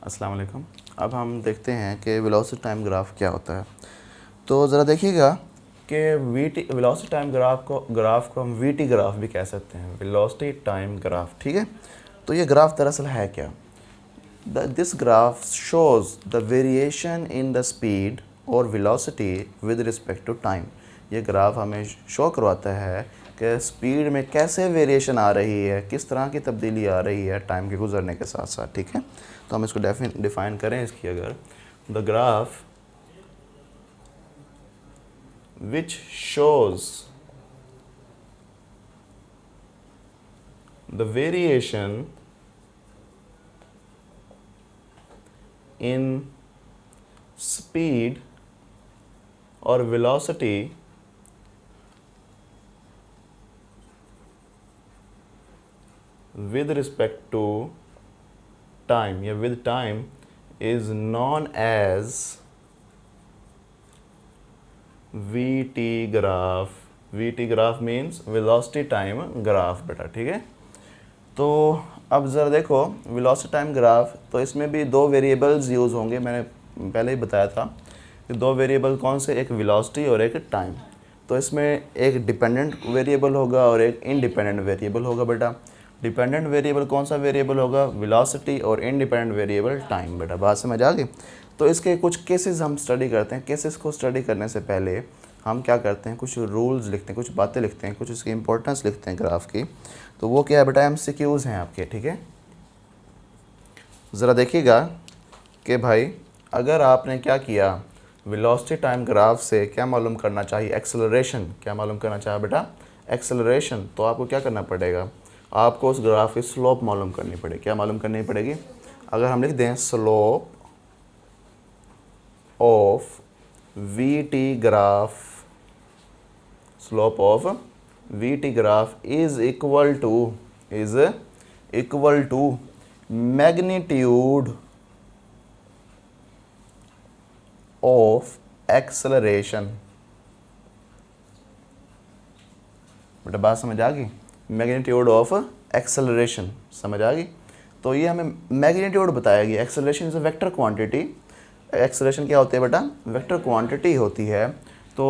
अस्सलाम वालेकुम। अब हम देखते हैं कि वेलोसिटी टाइम ग्राफ क्या होता है। तो ज़रा देखिएगा कि वेलोसिटी टाइम ग्राफ को हम वीटी ग्राफ भी कह सकते हैं, वेलोसिटी टाइम ग्राफ। ठीक है, तो ये ग्राफ दरअसल है क्या? This graph shows the variation in the speed और velocity with respect to time. ये ग्राफ हमें शो करवाता है कि स्पीड में कैसे वेरिएशन आ रही है, किस तरह की तब्दीली आ रही है टाइम के गुजरने के साथ साथ। ठीक है, तो हम इसको डिफ़ाइन करें इसकी, अगर the graph which shows the variation in speed और velocity with respect to time या with time is known as VT graph। VT graph means velocity time graph बेटा। ठीक है, तो अब ज़रा देखो velocity time graph, तो इसमें भी दो वेरिएबल्स यूज़ होंगे। मैंने पहले ही बताया था कि दो वेरिएबल कौन से, एक velocity और एक टाइम। तो इसमें एक डिपेंडेंट वेरिएबल होगा और एक इंडिपेंडेंट वेरिएबल होगा बेटा। डिपेंडेंट वेरिएबल कौन सा वेरिएबल होगा? वेलोसिटी। और इंडिपेंडेंट वेरिएबल टाइम बेटा। बात समझ आ गई? तो इसके कुछ केसेस हम स्टडी करते हैं। केसेस को स्टडी करने से पहले हम क्या करते हैं, कुछ रूल्स लिखते हैं, कुछ बातें लिखते हैं, कुछ इसकी इंपॉर्टेंस लिखते हैं ग्राफ की। तो वो क्या है बेटा? MCQs हैं आपके। ठीक है, ज़रा देखिएगा कि भाई अगर आपने क्या किया, वेलोसिटी टाइम ग्राफ से क्या मालूम करना चाहिए? एक्सेलरेशन। क्या मालूम करना चाहिए बेटा? एक्सेलरेशन। तो आपको क्या करना पड़ेगा? आपको उस ग्राफ की स्लोप मालूम करनी पड़ेगी। क्या मालूम करनी पड़ेगी? अगर हम लिख दें slope of VT graph, slope of VT graph is equal to magnitude of acceleration. बेटा बात समझ आ गई? मैग्नीट्यूड ऑफ एक्सेलरेशन समझ आ गई? तो ये हमें मैग्नीट्यूड बताया गया। Acceleration is a vector quantity. Acceleration क्या होती है बेटा? वेक्टर क्वांटिटी होती है। तो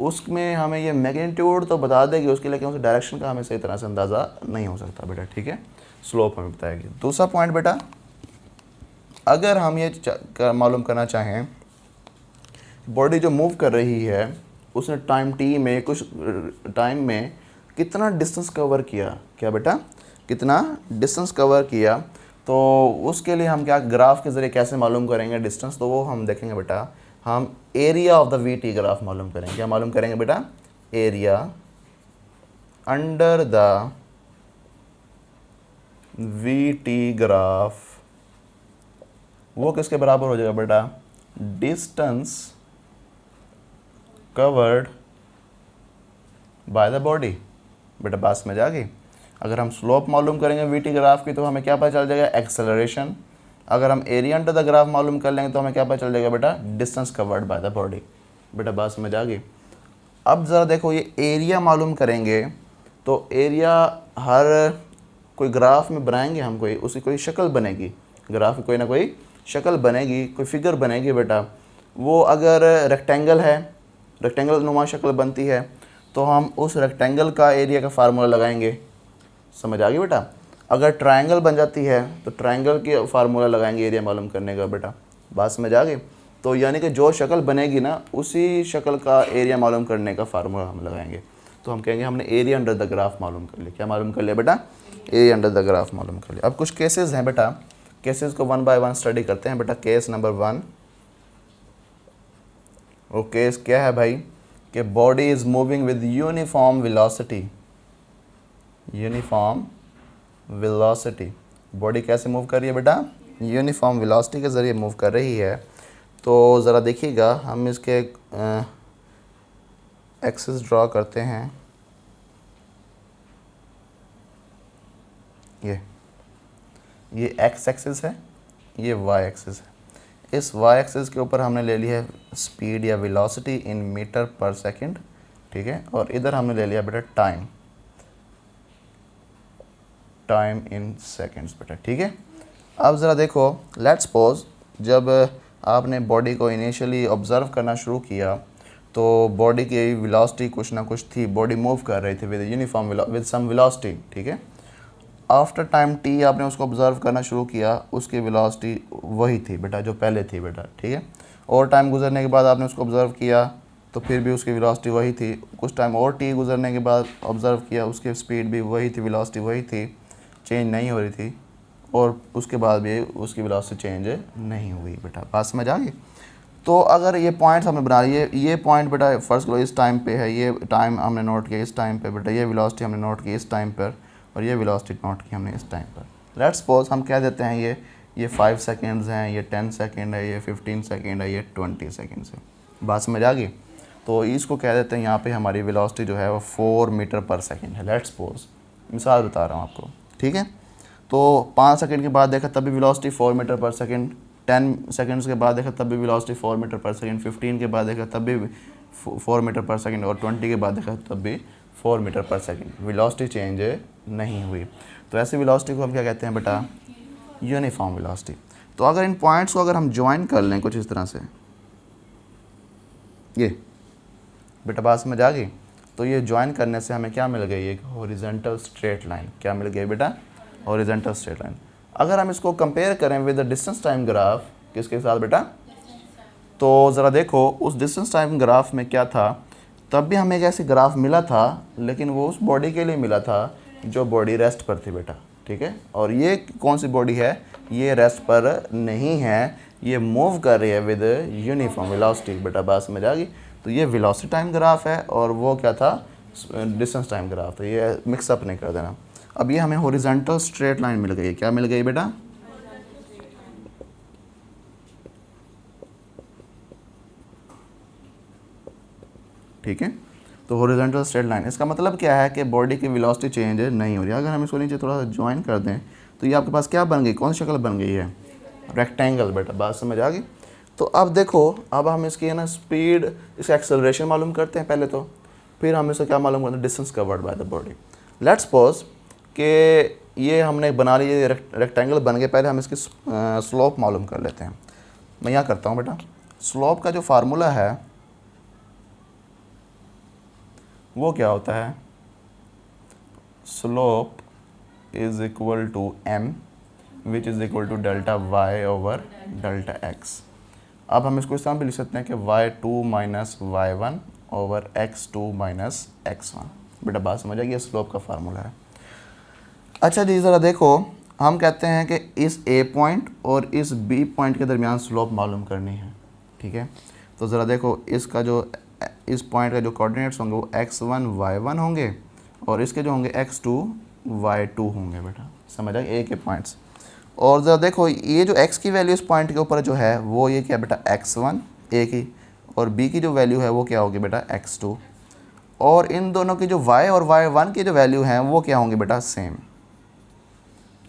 उसमें हमें ये मैग्नीट्यूड तो बता देगी उसके, लेकिन उस डायरेक्शन का हमें सही तरह से अंदाज़ा नहीं हो सकता बेटा। ठीक है, स्लोप हमें बताएगी। दूसरा पॉइंट बेटा, अगर हम ये मालूम करना चाहें बॉडी जो मूव कर रही है उसने टाइम टी में कुछ टाइम में कितना डिस्टेंस कवर किया, क्या बेटा? कितना डिस्टेंस कवर किया, तो उसके लिए हम क्या ग्राफ के ज़रिए कैसे मालूम करेंगे डिस्टेंस? तो वो हम देखेंगे बेटा, हम area of the VT graph मालूम करेंगे। क्या मालूम करेंगे बेटा? Area under the VT graph. वो किसके बराबर हो जाएगा बेटा? Distance covered by the body. बेटा बात समझ आ गई? अगर हम स्लोप मालूम करेंगे वीटी ग्राफ की तो हमें क्या पता चल जाएगा? एक्सेलरेशन। अगर हम एरिया अंडर द ग्राफ मालूम कर लेंगे तो हमें क्या पता चल जाएगा बेटा? Distance covered by the body. बेटा बात समझ आ गई? अब ज़रा देखो, ये एरिया मालूम करेंगे तो एरिया हर कोई ग्राफ में बनाएंगे हम, कोई उसकी कोई शक्ल बनेगी, ग्राफ की कोई ना कोई शक्ल बनेगी, कोई फिगर बनेगी बेटा। वो अगर रेक्टेंगल है, रेक्टेंगल नुमा शक्ल बनती है, तो हम उस रेक्टेंगल का एरिया का फार्मूला लगाएंगे। समझ आ गई बेटा? अगर ट्रायंगल बन जाती है तो ट्रायंगल की फार्मूला लगाएंगे एरिया मालूम करने का बेटा। बात समझ आ गई? तो यानी कि जो शक्ल बनेगी ना उसी शक्ल का एरिया मालूम करने का फार्मूला हम लगाएंगे। तो हम कहेंगे हमने एरिया अंडर द ग्राफ मालूम कर लिया। क्या मालूम कर लिया बेटा? एरिया अंडर द ग्राफ मालूम कर लिया। अब कुछ केसेस हैं बेटा, केसेस को वन बाय वन स्टडी करते हैं बेटा। केस नंबर 1, वो केस क्या है भाई कि body is moving with uniform velocity. Uniform velocity, body कैसे मूव कर रही है बेटा? यूनिफॉर्म वेलोसिटी के ज़रिए मूव कर रही है। तो ज़रा देखिएगा, हम इसके एक्सिस ड्रॉ करते हैं। ये एक्स एक्सिस है, ये वाई एक्सिस है। इस वाई एक्सिस के ऊपर हमने ले लिया है स्पीड या वेलोसिटी इन मीटर पर सेकंड। ठीक है, और इधर हमने ले लिया बेटा टाइम। टाइम इन सेकेंड्स बेटा, ठीक है। अब ज़रा देखो, लेट्स सपोज जब आपने बॉडी को इनिशियली ऑब्ज़र्व करना शुरू किया तो बॉडी की वेलोसिटी कुछ ना कुछ थी, बॉडी मूव कर रही थी with uniform with some velocity, ठीक है। आफ्टर टाइम टी आपने उसको ऑब्ज़र्व करना शुरू किया, उसकी वेलोसिटी वही थी बेटा जो पहले थी बेटा, ठीक है। और टाइम गुजरने के बाद आपने उसको ऑब्ज़र्व किया तो फिर भी उसकी वेलोसिटी वही थी। कुछ टाइम और टी गुजरने के बाद ऑब्ज़र्व किया, उसकी स्पीड भी वही थी, वेलोसिटी वही थी, चेंज नहीं हो रही थी। और उसके बाद भी उसकी वेलोसिटी चेंज नहीं हुई बेटा। बात समझ आ गई। तो अगर ये पॉइंट्स हमने बना लिए, ये पॉइंट बेटा फर्स्ट लो इस टाइम पे है, ये टाइम हमने नोट किया इस टाइम पे बेटा, ये वेलोसिटी हमने नोट की इस टाइम पर, और ये वेलोसिटी नोट की हमने इस टाइम पर। लेट्स सपोज हम कह देते हैं ये 5 सेकेंड्स हैं, ये 10 सेकेंड है, ये 15 सेकेंड है, ये 20 सेकेंड्स है। बात समझ आ गई। तो इसको कह देते हैं यहाँ पे हमारी वेलोसिटी जो है वो 4 मीटर पर सेकेंड है। लेट्स सपोज मिसाल बता रहा हूँ आपको, ठीक है। तो 5 सेकंड के बाद देखा तब भी वेलोसिटी 4 मीटर पर सेकंड, 10 सेकंड्स के बाद देखा तब भी वेलोसिटी 4 मीटर पर सेकंड, 15 के बाद देखा तब भी 4 मीटर पर सेकंड, और 20 के बाद देखा तब भी 4 मीटर पर सेकंड। वेलोसिटी चेंज नहीं हुई। तो ऐसी वेलोसिटी को हम क्या कहते हैं बेटा? Uniform velocity. तो अगर इन पॉइंट्स को अगर हम ज्वाइन कर लें कुछ इस तरह से, ये बेटा बात समझ आ गई। तो ये ज्वाइन करने से हमें क्या मिल गई? एक हॉरिजॉन्टल स्ट्रेट लाइन। क्या मिल गई बेटा? Horizontal straight line. अगर हम इसको कंपेयर करें with the distance time graph, किसके साथ बेटा? तो ज़रा देखो उस डिस्टेंस टाइम ग्राफ में क्या था, तब भी हमें एक ऐसी ग्राफ मिला था, लेकिन वो उस बॉडी के लिए मिला था जो बॉडी रेस्ट पर थी बेटा, ठीक है। और ये कौन सी बॉडी है? ये रेस्ट पर नहीं है, ये मूव कर रही है विद यूनिफॉर्म वेलोसिटी बेटा। बात समझ आ गई। तो ये वेलोसिटी टाइम ग्राफ है और वो क्या था? Distance time graph. तो ये मिक्सअप नहीं कर देना। अब ये हमें हॉरिजॉन्टल स्ट्रेट लाइन मिल गई। क्या मिल गई बेटा? ठीक है। तो हॉरिजॉन्टल स्ट्रेट लाइन, इसका मतलब क्या है कि बॉडी की वेलोसिटी चेंज नहीं हो रही। अगर हम इसको नीचे थोड़ा सा ज्वाइन कर दें तो ये आपके पास क्या बन गई? कौन सी शक्ल बन गई है? रेक्टेंगल बेटा। बात समझ आ गई। तो अब देखो, अब हम इसकी है ना स्पीड, इसका एक्सेलरेशन मालूम करते हैं पहले, तो फिर हम इसको क्या मालूम करते हैं? Distance covered by the body. Let's suppose कि ये हमने बना लिए, रेक्टेंगल बन गए। पहले हम इसकी स्लोप मालूम कर लेते हैं। मैं यहाँ करता हूँ बेटा। स्लोप का जो फार्मूला है वो क्या होता है? Slope is equal to m which is equal to delta y over delta x। अब हम इसको इस तरह भी लिख सकते हैं कि y2 minus y1 over x2 minus x1। बेटा बात समझ आएगी, ये स्लोप का फार्मूला है। अच्छा जी, ज़रा देखो, हम कहते हैं कि इस a पॉइंट और इस b पॉइंट के दरमियान स्लोप मालूम करनी है, ठीक है। तो ज़रा देखो, इसका जो इस पॉइंट का जो कोऑर्डिनेट्स होंगे वो x1 y1 होंगे और इसके जो होंगे x2 y2 होंगे बेटा। समझ आए? ए के पॉइंट्स। और ज़रा देखो, ये जो x की वैल्यू इस पॉइंट के ऊपर जो है वो ये क्या बेटा? x1 a की, और b की जो वैल्यू है वो क्या होगी बेटा? x2। और इन दोनों की जो y और y1 की जो वैल्यू हैं वो क्या होंगी बेटा? सेम।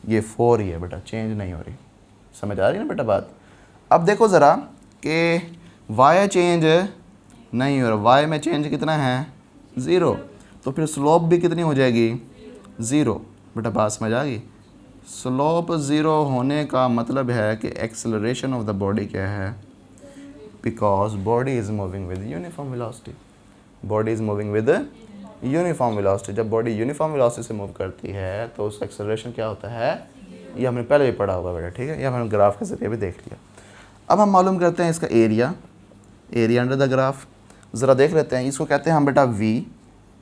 ये 4 ही है बेटा, चेंज नहीं हो रही। समझ आ रही है ना बेटा बात? अब देखो ज़रा कि y चेंज नहीं हो रहा, y में चेंज कितना है? 0। तो फिर स्लोप भी कितनी हो जाएगी? 0 बेटा। बात समझ आ गई? स्लोप 0 होने का मतलब है कि एक्सेलरेशन ऑफ द बॉडी क्या है? Because body is moving with uniform velocity. Body is moving with uniform velocity. जब बॉडी यूनिफॉर्म वेलोसिटी से मूव करती है तो उसका एक्सेलरेशन क्या होता है? ये हमने पहले भी पढ़ा होगा बेटा, ठीक है। ये हमने ग्राफ के ज़रिए भी देख लिया। अब हम मालूम करते हैं इसका area, area under the graph. ज़रा देख लेते हैं, इसको कहते हैं हम बेटा v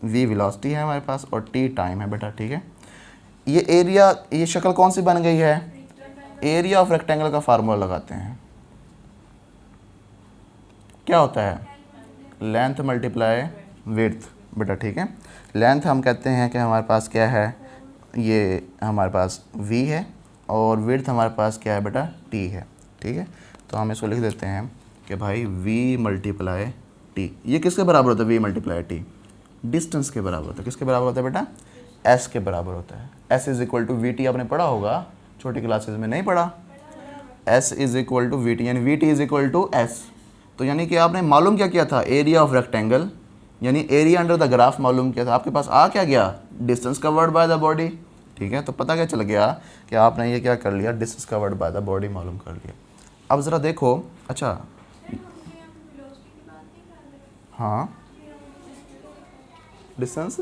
वेलोसिटी है हमारे पास और t टाइम है बेटा, ठीक है। ये एरिया, ये शक्ल कौन सी बन गई है? एरिया ऑफ रेक्टेंगल का फार्मूला लगाते हैं। क्या होता है? लेंथ मल्टीप्लाई विड्थ बेटा, ठीक है। लेंथ हम कहते हैं कि हमारे पास क्या है? ये हमारे पास v है और विड्थ हमारे पास क्या है बेटा? t है, ठीक है। तो हम इसको लिख देते हैं कि भाई v मल्टीप्लाई t। ये किसके बराबर होता है? v मल्टीप्लाई t डिस्टेंस के बराबर होता है। किसके बराबर होता है बेटा? s के बराबर होता है। s is equal to v t आपने पढ़ा होगा छोटी क्लासेस में, नहीं पढ़ा? s is equal to v t, यानी v t is equal to s। तो यानी कि आपने मालूम क्या किया था? एरिया ऑफ रेक्टेंगल, यानी एरिया अंडर द ग्राफ मालूम किया था। आपके पास आ क्या गया? Distance covered by the body. ठीक है। तो पता क्या चल गया कि आपने ये क्या कर लिया, distance covered by the body मालूम कर लिया। अब ज़रा देखो, अच्छा हाँ डिस्टेंस,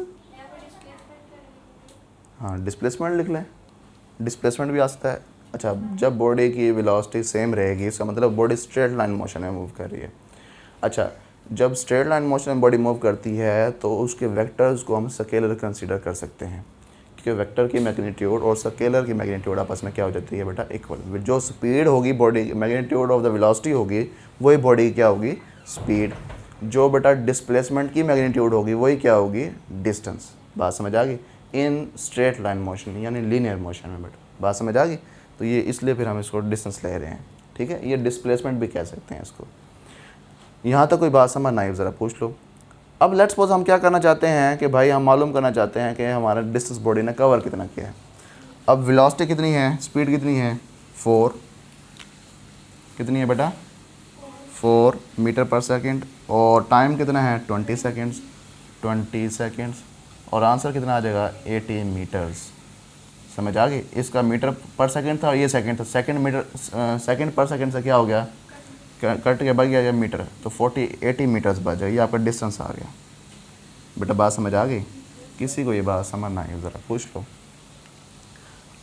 हाँ डिस्प्लेसमेंट लिख लें, डिस्प्लेसमेंट भी आ सकता है। अच्छा, जब बॉडी की वेलोसिटी सेम रहेगी इसका मतलब बॉडी स्ट्रेट लाइन मोशन में मूव कर रही है। अच्छा, जब स्ट्रेट लाइन मोशन में बॉडी मूव करती है तो उसके वेक्टर्स को हम स्केलर कंसीडर कर सकते हैं, क्योंकि वेक्टर की मैग्नीट्यूड और स्केलर की मैग्नीट्यूड आपस में क्या हो जाती है बेटा, इक्वल। जो स्पीड होगी body, magnitude of the velocity होगी, वही बॉडी की क्या होगी, स्पीड। जो बेटा डिस्प्लेसमेंट की मैग्नीट्यूड होगी वही क्या होगी, डिस्टेंस। बात समझ आ गई, इन स्ट्रेट लाइन मोशन यानी लीनियर मोशन में बेटा, बात समझ आ गई। तो ये इसलिए फिर हम इसको डिस्टेंस ले रहे हैं, ठीक है। ये डिस्प्लेसमेंट भी कह सकते हैं इसको। यहाँ तक कोई बात समझ ना आई ज़रा पूछ लो। अब लेट्स सपोज हम क्या करना चाहते हैं कि भाई हम मालूम करना चाहते हैं कि हमारा डिस्टेंस बॉडी ने कवर कितना किया है। अब वेलोसिटी कितनी है, स्पीड कितनी है, 4 कितनी है बेटा, 4 मीटर पर सेकंड, और टाइम कितना है 20 सेकंड्स, 20 सेकंड्स, और आंसर कितना आ जाएगा 80 मीटर्स। समझ आ गई। इसका मीटर पर सेकंड था और ये सेकंड था, सेकंड पर सेकंड से क्या हो गया, कट के बढ़ गया मीटर, तो 80 मीटर्स बच गया। ये आपका डिस्टेंस आ गया बेटा, बात समझ आ गई। किसी को ये बात समझ ना आई ज़रा पूछ लो।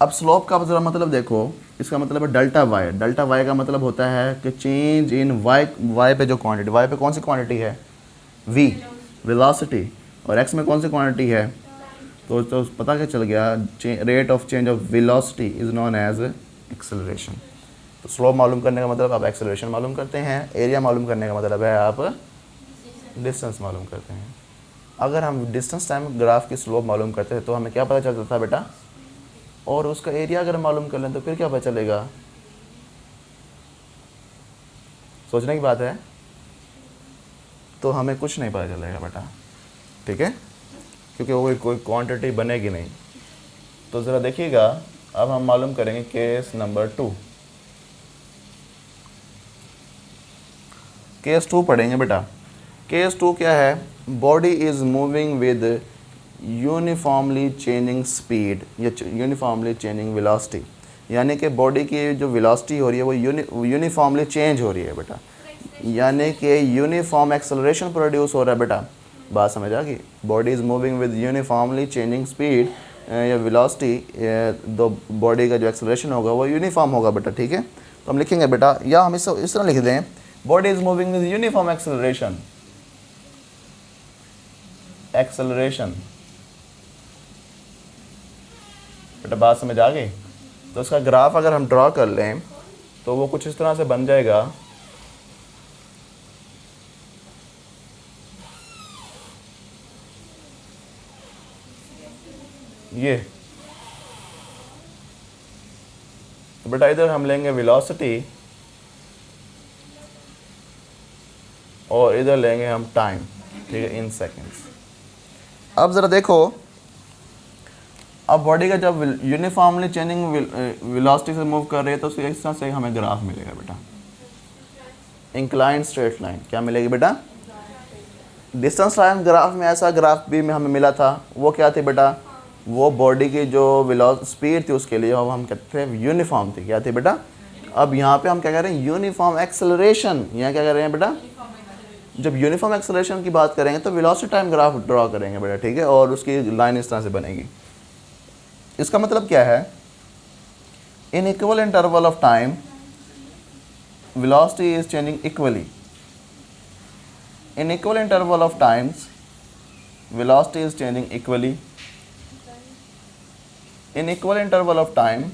अब स्लोप का ज़रा मतलब देखो, इसका मतलब है डेल्टा वाई। डेल्टा वाई का मतलब होता है कि चेंज इन वाई पे जो क्वांटिटी, वाई पे कौन सी क्वांटिटी है, वी वेलोसिटी, और एक्स में कौन सी क्वांटिटी है, तो पता क्या चल गया, rate of change of velocity is known as acceleration. तो स्लोप मालूम करने का मतलब आप एक्सेलरेशन मालूम करते हैं, एरिया मालूम करने का मतलब है आप डिस्टेंस मालूम करते हैं। अगर हम डिस्टेंस टाइम ग्राफ की स्लोप मालूम करते हैं तो हमें क्या पता चलता था बेटा, और उसका एरिया अगर मालूम कर लें तो फिर क्या पता चलेगा, सोचने की बात है। तो हमें कुछ नहीं पता चलेगा बेटा, ठीक है, क्योंकि वो कोई क्वांटिटी बनेगी नहीं। तो ज़रा देखिएगा, अब हम मालूम करेंगे केस नंबर 2। केस 2 पढ़ेंगे बेटा। केस 2 क्या है, body is moving with uniformly changing speed या यूनिफॉर्मली चेंजिंग वेलोसिटी, यानी कि बॉडी की जो वेलोसिटी हो रही है वो यूनिफॉर्मली चेंज हो रही है बेटा, यानी कि यूनिफॉर्म एक्सेलरेशन प्रोड्यूस हो रहा है बेटा। बात समझ आ गई। Body is moving with uniformly changing speed या वेलोसिटी, दो बॉडी का जो एक्सेलरेशन होगा वो यूनिफॉर्म होगा बेटा, ठीक है। तो हम लिखेंगे बेटा, या हम इस तरह लिख दें, body is moving with uniform acceleration, acceleration बेटा, बात समझ आ गई। तो इसका ग्राफ अगर हम ड्रॉ कर लें तो वो कुछ इस तरह से बन जाएगा। ये तो बेटा इधर हम लेंगे वेलोसिटी और इधर लेंगे हम टाइम, ठीक है, इन सेकेंड्स। अब ज़रा देखो, अब बॉडी का जब यूनिफॉर्मली चेंजिंग वेलोसिटी से मूव कर रही है तो इस तरह से हमें ग्राफ मिलेगा बेटा, इंक्लाइन स्ट्रेट लाइन। क्या मिलेगी बेटा, डिस्टेंस टाइम ग्राफ में ऐसा ग्राफ भी हमें मिला था, वो क्या थी बेटा, वो बॉडी की जो स्पीड थी उसके लिए हम कहते थे यूनिफॉर्म थी, क्या थी बेटा। अब यहाँ पे हम क्या कह रहे हैं, यूनिफॉर्म एक्सेलरेशन। यहाँ क्या कर रहे हैं बेटा, जब यूनिफॉर्म एक्सेलरेशन की बात करेंगे तो वेलोसिटी टाइम ग्राफ ड्रॉ करेंगे बेटा, ठीक है, और उसकी लाइन इस तरह से बनेगी। इसका मतलब क्या है, in equal interval of time velocity is changing equally, in equal interval of times velocity is changing equally, in equal interval of time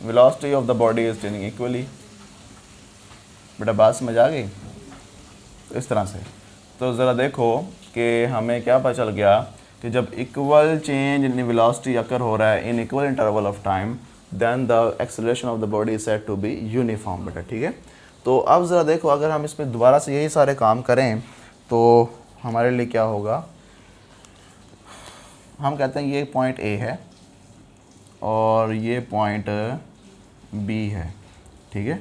velocity of the body is changing equally। बेटा बात समझ आ गई। तो इस तरह से, तो ज़रा देखो कि हमें क्या पता चल गया कि जब equal change in velocity occur हो रहा है in equal interval of time, then the acceleration of the body is said to be uniform बेटा, ठीक है। तो अब ज़रा देखो, अगर हम इस पर दोबारा से यही सारे काम करें तो हमारे लिए क्या होगा, हम कहते हैं ये पॉइंट ए है और ये पॉइंट बी है, ठीक है।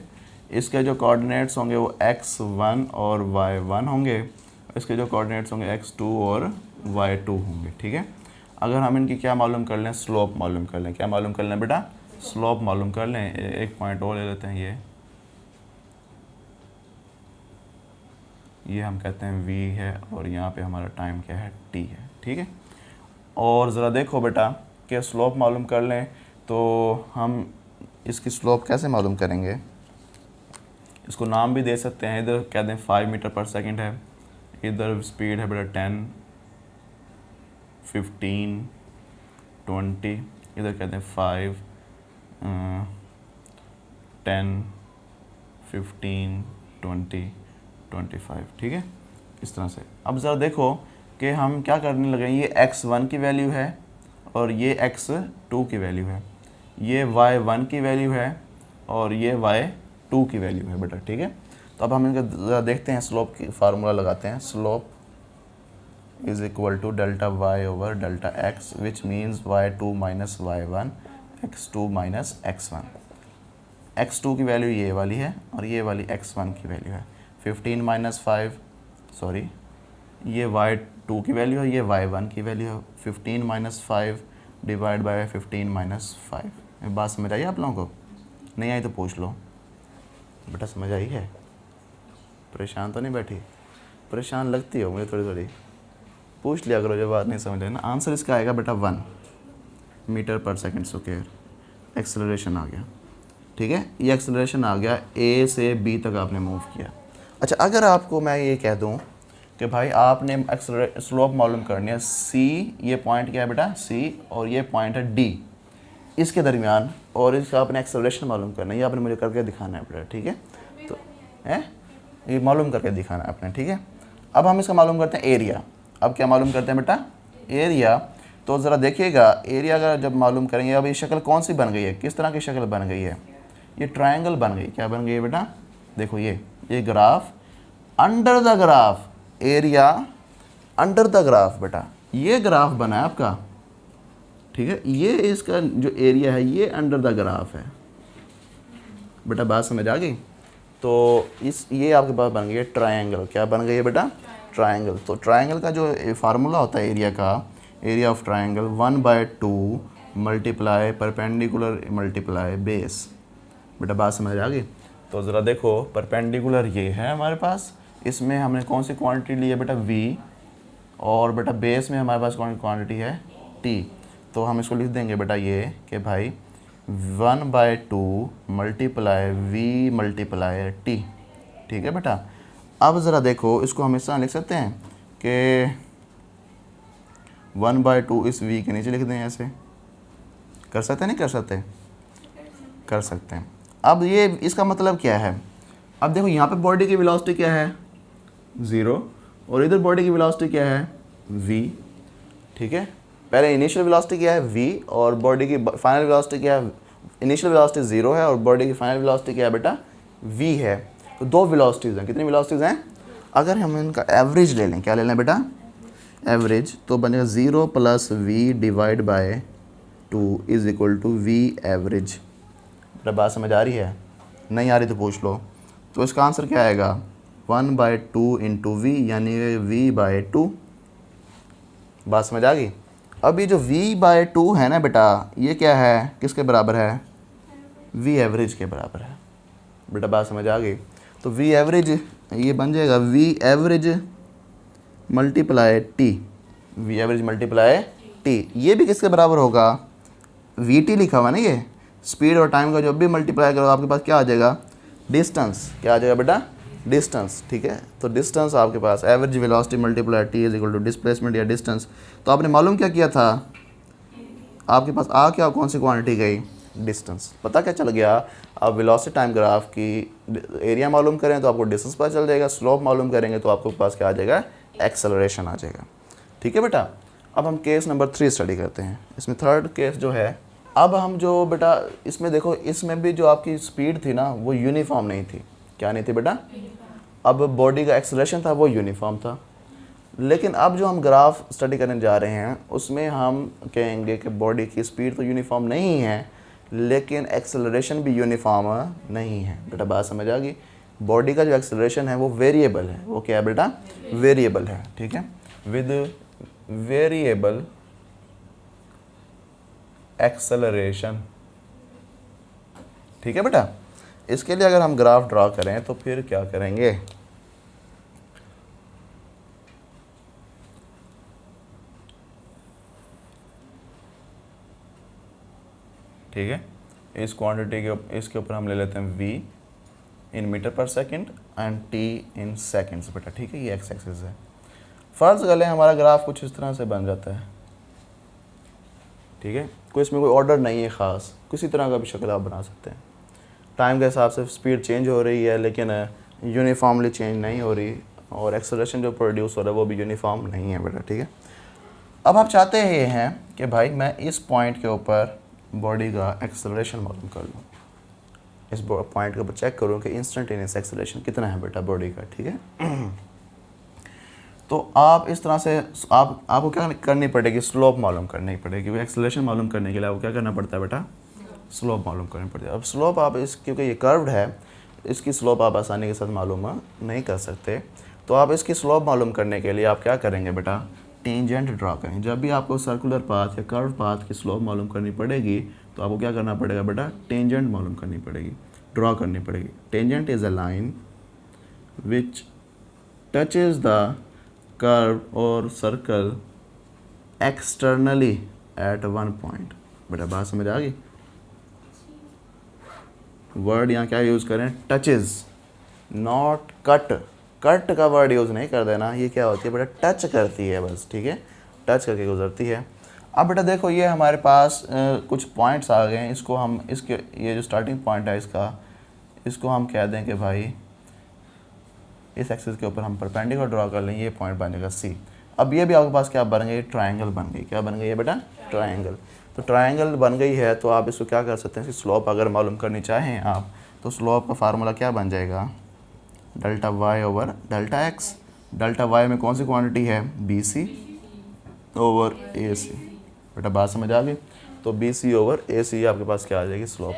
इसके जो कोऑर्डिनेट्स होंगे वो x1 और y1 होंगे, इसके जो कोऑर्डिनेट्स होंगे x2 और y2 होंगे, ठीक है। अगर हम इनकी क्या मालूम कर लें, स्लोप मालूम कर लें। क्या मालूम कर लें बेटा, स्लोप मालूम कर लें। एक पॉइंट और ले लेते हैं, ये हम कहते हैं v है और यहाँ पे हमारा टाइम क्या है, t है। ठीक है, और ज़रा देखो बेटा कि स्लोप मालूम कर लें तो हम इसकी स्लोप कैसे मालूम करेंगे। इसको नाम भी दे सकते हैं, इधर कह दें 5 मीटर पर सेकंड है, इधर स्पीड है बेटा 10, 15, 20, इधर कहते हैं 5, 10, 15, 20, 25। ठीक है, इस तरह से। अब ज़रा देखो कि हम क्या करने लगे, ये x1 की वैल्यू है और ये x2 की वैल्यू है, ये y1 की वैल्यू है और ये y2 की वैल्यू है बेटा। ठीक है, तो अब हम इनका ज़रा देखते हैं, स्लोप की फार्मूला लगाते हैं। Slope is equal to delta y over delta x, which means y2 minus y1, x2 minus x1। x2 की वैल्यू ये वाली है और ये वाली x1 की वैल्यू है। 15 माइनस 5, सॉरी, ये y2 की वैल्यू है, ये y1 की वैल्यू है। 15 माइनस 5 डिवाइड बाय 15 माइनस 5। बात समझ आई आप लोगों को? नहीं आई तो पूछ लो बेटा, समझ आई है? परेशान तो नहीं बैठी? परेशान लगती हो मुझे थोड़ी थोड़ी, पूछ लिया करो जब बात नहीं समझ आए ना। आंसर इसका आएगा बेटा 1 मीटर पर सेकंड स्क्वायर। एक्सेलरेशन आ गया। ठीक है, ये एक्सेलरेशन आ गया, ए से बी तक आपने मूव किया। अच्छा, अगर आपको मैं ये कह दूं कि भाई आपने स्लोप मालूम करनी है, सी, ये पॉइंट क्या है बेटा, सी, और ये पॉइंट है डी, इसके दरमियान, और इसका आपने एक्सेलरेशन मालूम करना है, ये आपने मुझे करके दिखाना है बेटा। ठीक है, तो है ये मालूम करके दिखाना है आपने। ठीक है, अब हम इसका मालूम करते हैं एरिया। अब क्या मालूम करते हैं बेटा, एरिया। तो ज़रा देखिएगा, एरिया का जब मालूम करेंगे, अब ये शक्ल कौन सी बन गई है, किस तरह की शक्ल बन गई है, ये ट्रायंगल बन गई। क्या बन गई है बेटा, देखो ये graph, under the graph area, under the graph बेटा, ये ग्राफ बना है आपका। ठीक है, ये इसका जो एरिया है ये अंडर द ग्राफ है बेटा। बात समझ आ गई? तो ये आपके पास बन गई है ट्रायंगल। क्या बन गई है बेटा, ट्रायंगल। तो ट्रायंगल का जो फार्मूला होता है एरिया का, area of triangle 1/2 multiply perpendicular multiply base. बेटा बात समझ आ गई? तो ज़रा देखो, परपेंडिकुलर ये है हमारे पास, इसमें हमने कौन सी क्वांटिटी ली है बेटा, v, और बेटा बेस में हमारे पास कौन सी क्वांटिटी है, t। तो हम इसको लिख देंगे बेटा ये कि भाई 1/2 मल्टीप्लाई v मल्टीप्लाई t। ठीक है बेटा, अब ज़रा देखो, इसको हम इस तरह लिख सकते हैं कि 1/2 इस v के नीचे लिख दें, ऐसे कर सकते हैं, नहीं कर सकते? कर सकते हैं। अब ये इसका मतलब क्या है, अब देखो यहाँ पे बॉडी की वेलोसिटी क्या है, 0, और इधर बॉडी की वेलोसिटी क्या है, v। ठीक है, पहले इनिशियल वेलोसिटी क्या है, v, और बॉडी की फाइनल वेलोसिटी क्या है, इनिशियल वेलोसिटी 0 है और बॉडी की फाइनल वेलोसिटी क्या है बेटा, v है। तो दो वेलोसिटीज़ हैं, कितनी वेलोसिटीज़ हैं? अगर हम इनका एवरेज ले लें, क्या ले लें बेटा, एवरेज, तो बनेगा 0 + v divide by 2 is equal to v average. बेटा बात समझ आ रही है? नहीं आ रही तो पूछ लो। तो इसका आंसर क्या आएगा, 1/2 इंटू v, यानी v/2। बात समझ आ गई? अब ये जो v/2 है ना बेटा, ये क्या है, किसके बराबर है, v एवरेज के बराबर है। बेटा बात समझ आ गई? तो v एवरेज ये बन जाएगा v average multiply t, v average multiply t। ये भी किसके बराबर होगा, vt लिखा हुआ ना, ये स्पीड और टाइम का जब भी मल्टीप्लाई करो आपके पास क्या आ जाएगा, डिस्टेंस। क्या आ जाएगा बेटा, डिस्टेंस। ठीक है, तो डिस्टेंस आपके पास average velocity multiply t is equal to displacement या डिस्टेंस। तो आपने मालूम क्या किया था, आपके पास आ क्या कौन सी क्वांटिटी गई, डिस्टेंस। पता क्या चल गया, आप वेलोसिटी टाइम ग्राफ की एरिया मालूम करें तो आपको डिस्टेंस पता चल जाएगा, स्लोप मालूम करेंगे तो आपके पास क्या आ जाएगा, एक्सेलरेशन आ जाएगा। ठीक है बेटा, अब हम केस नंबर 3 स्टडी करते हैं। इसमें थर्ड केस जो है, अब हम जो बेटा इसमें देखो, इसमें भी जो आपकी स्पीड थी ना वो यूनिफॉर्म नहीं थी। क्या नहीं थी बेटा, अब बॉडी का एक्सेलरेशन था वो यूनिफॉर्म था। लेकिन अब जो हम ग्राफ स्टडी करने जा रहे हैं उसमें हम कहेंगे कि बॉडी की स्पीड तो यूनिफॉर्म नहीं है, लेकिन एक्सेलरेशन भी यूनिफॉर्म नहीं है। बेटा बात समझ आ गई? बॉडी का जो एक्सेलरेशन है वो वेरिएबल है। वो क्या है बेटा, वेरिएबल है। ठीक है, विद वेरिएबल एक्सेलरेशन। ठीक है बेटा, इसके लिए अगर हम ग्राफ ड्रा करें तो फिर क्या करेंगे, ठीक है, इस क्वांटिटी के इसके ऊपर हम ले लेते हैं v इन मीटर पर second and t in seconds बेटा। ठीक है, ये एक्स एक्सिस है। फर्ज कर लें हमारा ग्राफ कुछ इस तरह से बन जाता है। ठीक है, कोई इसमें कोई ऑर्डर नहीं है ख़ास, किसी तरह का भी शक्ल आप बना सकते हैं। टाइम के हिसाब से स्पीड चेंज हो रही है लेकिन यूनिफॉर्मली चेंज नहीं हो रही, और एक्सेलरेशन जो प्रोड्यूस हो रहा है वो भी यूनिफॉर्म नहीं है बेटा। ठीक है, अब आप चाहते ये हैं कि भाई मैं इस पॉइंट के ऊपर बॉडी का एक्सेलरेशन मालूम कर लूँ, इस पॉइंट के ऊपर चेक करूँ कि इंस्टेंटेनियस एक्सेलरेशन कितना है बेटा बॉडी का। ठीक है, तो आप इस तरह से आपको क्या करनी पड़ेगी, स्लोप मालूम करनी पड़ेगी। एक्सेलरेशन मालूम करने के लिए आपको क्या करना पड़ता है बेटा, स्लोप मालूम करनी पड़ती है। अब स्लोप आप क्योंकि ये कर्व्ड है, इसकी स्लोप आप आसानी के साथ मालूम नहीं कर सकते, तो आप इसकी स्लोप मालूम करने के लिए आप क्या करेंगे बेटा, टेंजेंट ड्रा करें। जब भी आपको सर्कुलर पाथ या कर्व पाथ की स्लोप मालूम करनी पड़ेगी तो आपको क्या करना पड़ेगा बेटा, टेंजेंट मालूम करनी पड़ेगी, ड्रा करनी पड़ेगी। Tangent is a line which touches the curve और circle externally at one point. बेटा बात समझ आ गई, वर्ड यहाँ क्या यूज़ करें, टचेज, नॉट कट। कट का वर्ड यूज़ नहीं कर देना, ये क्या होती है बेटा, टच करती है बस। ठीक है, टच करके गुजरती है। अब बेटा देखो ये हमारे पास कुछ पॉइंट्स आ गए हैं, इसको हम इसके ये जो स्टार्टिंग पॉइंट है इसको हम कह दें कि भाई इस एक्सिस के ऊपर हम परपेंडिकुलर ड्रा कर लें, ये पॉइंट बन जाएगा सी। अब ये भी आपके पास क्या बन गई, ट्रायंगल बन गई। क्या बन गई है बेटा, ट्रायंगल। तो ट्रायंगल बन गई है तो आप इसको क्या कर सकते हैं, इसकी स्लोप अगर मालूम करनी चाहें आप तो स्लोप का फार्मूला क्या बन जाएगा, delta Y over delta X. Delta Y में कौन सी क्वांटिटी है, B C over A C. बेटा बात समझ आ गई, तो बी सी ओवर ए सी आपके पास क्या आ जाएगी स्लोप।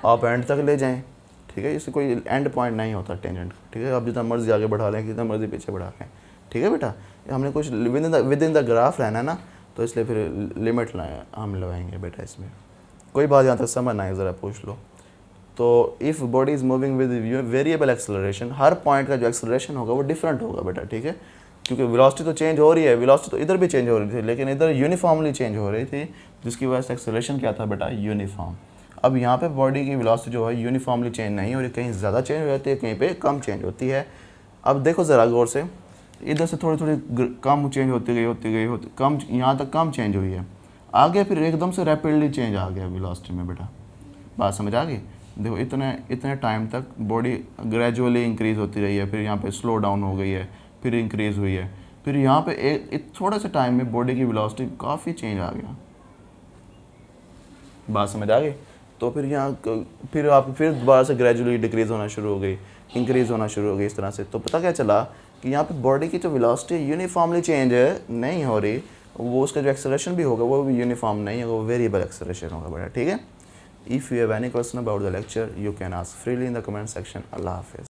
आप एंड तक ले जाएं। ठीक है, इससे कोई एंड पॉइंट नहीं होता टेंजेंट। ठीक है, आप जितना मर्जी आगे बढ़ा लें, जितना मर्जी पीछे बढ़ा लें। ठीक है बेटा, हमने कुछ विद इन द ग्राफ रहना है ना, तो इसलिए फिर लिमिट हम लगाएंगे बेटा। इसमें कोई बात यहाँ तक समझ ना आए ज़रा पूछ लो। तो if body is moving with variable acceleration, her point का जो एक्सेलरेशन होगा वो डिफरेंट होगा बेटा। ठीक है, क्योंकि वेलोसिटी तो चेंज हो रही है, वेलोसिटी तो इधर भी चेंज हो रही थी लेकिन इधर यूनिफॉर्मली चेंज हो रही थी, जिसकी वजह से एक्सेलरेशन क्या था बेटा, यूनिफॉर्म। अब यहाँ पे बॉडी की वेलोसिटी जो है यूनिफॉर्मली चेंज नहीं हो रही, कहीं ज़्यादा चेंज हो जाती है, कहीं पे कम चेंज होती है। अब देखो ज़रा गौर से, इधर से थोड़ी थोड़ी कम चेंज होती गई कम, यहाँ तक कम चेंज हुई है, आगे फिर एकदम से रैपिडली चेंज आ गया वेलोसिटी में बेटा। बात समझ आ गई। देखो इतने टाइम तक बॉडी ग्रेजुअली इंक्रीज़ होती रही है, फिर यहाँ पे स्लो डाउन हो गई है, फिर इंक्रीज़ हुई है, फिर यहाँ पे एक थोड़े से टाइम में बॉडी की वेलोसिटी काफ़ी चेंज आ गया। बात समझ आ गई। तो फिर फिर दोबारा से ग्रेजुअली डिक्रीज़ होना शुरू हो गई, इंक्रीज़ होना शुरू हो गई इस तरह से। तो पता क्या चला कि यहाँ पे बॉडी की जो वेलोसिटी यूनिफॉर्मली चेंज नहीं हो रही, वो उसका जो एक्सेलरेशन भी होगा वो भी यूनिफॉर्म नहीं होगा, वो वेरिएबल एक्सेलरेशन होगा बेटा। ठीक है, if you have any question about the lecture you can ask freely in the comment section. अल्लाह हाफिज़।